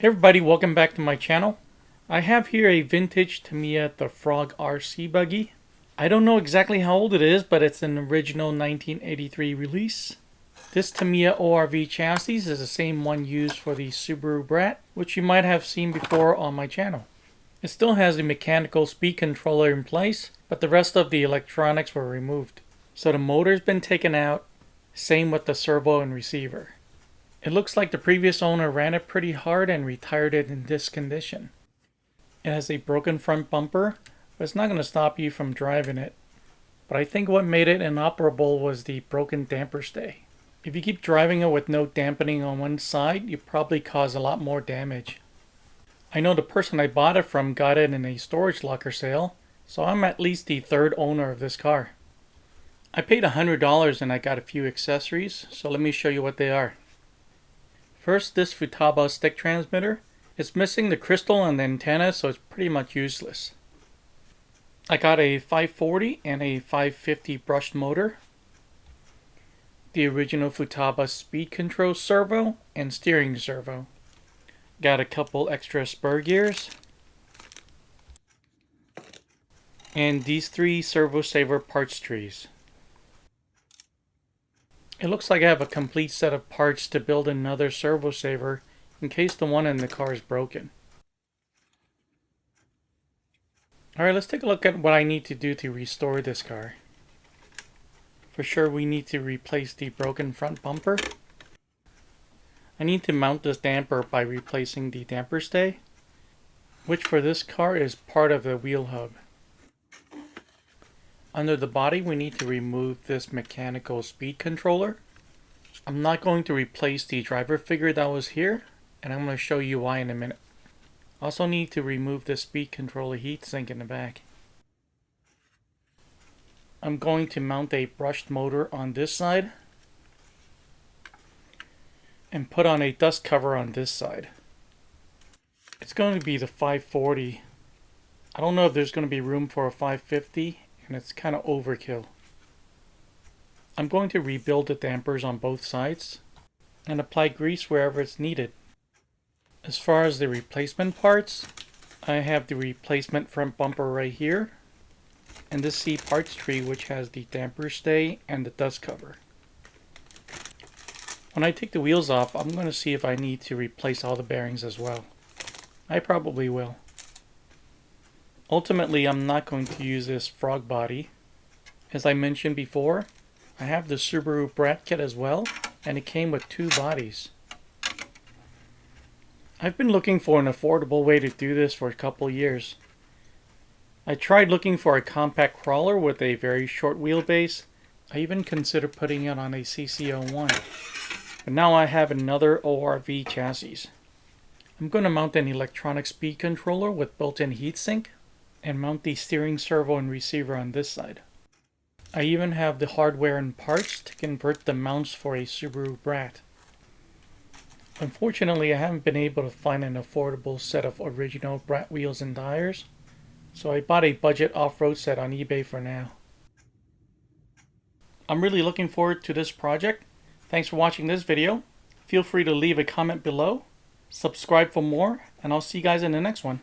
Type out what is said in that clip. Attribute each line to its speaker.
Speaker 1: Hey everybody, welcome back to my channel. I have here a vintage Tamiya the Frog RC buggy. I don't know exactly how old it is, but it's an original 1983 release. This Tamiya ORV chassis is the same one used for the Subaru Brat, which you might have seen before on my channel. It still has the mechanical speed controller in place, but the rest of the electronics were removed. So the motor's been taken out, same with the servo and receiver. It looks like the previous owner ran it pretty hard and retired it in this condition. It has a broken front bumper, but it's not going to stop you from driving it. But I think what made it inoperable was the broken damper stay. If you keep driving it with no dampening on one side, you probably cause a lot more damage. I know the person I bought it from got it in a storage locker sale, so I'm at least the third owner of this car. I paid $100 and I got a few accessories, so let me show you what they are. First, this Futaba stick transmitter. It's missing the crystal on the antenna, so it's pretty much useless. I got a 540 and a 550 brushed motor, the original Futaba speed control servo and steering servo. Got a couple extra spur gears, and these three servo saver parts trees. It looks like I have a complete set of parts to build another servo saver in case the one in the car is broken. Alright, let's take a look at what I need to do to restore this car. For sure we need to replace the broken front bumper. I need to mount this damper by replacing the damper stay, which for this car is part of the wheel hub. Under the body, we need to remove this mechanical speed controller. I'm not going to replace the driver figure that was here, and I'm going to show you why in a minute. Also need to remove the speed controller heatsink in the back. I'm going to mount a brushed motor on this side and put on a dust cover on this side. It's going to be the 540. I don't know if there's going to be room for a 550. And it's kind of overkill. I'm going to rebuild the dampers on both sides and apply grease wherever it's needed. As far as the replacement parts, I have the replacement front bumper right here and this C parts tree which has the damper stay and the dust cover. When I take the wheels off, I'm going to see if I need to replace all the bearings as well. I probably will. Ultimately, I'm not going to use this frog body. As I mentioned before, I have the Subaru Brat kit as well, and it came with two bodies. I've been looking for an affordable way to do this for a couple years. I tried looking for a compact crawler with a very short wheelbase. I even considered putting it on a CC01. But now I have another ORV chassis. I'm going to mount an electronic speed controller with built-in heatsink and mount the steering servo and receiver on this side. I even have the hardware and parts to convert the mounts for a Subaru Brat. Unfortunately, I haven't been able to find an affordable set of original Brat wheels and tires, so I bought a budget off-road set on eBay for now. I'm really looking forward to this project. Thanks for watching this video. Feel free to leave a comment below, subscribe for more, and I'll see you guys in the next one.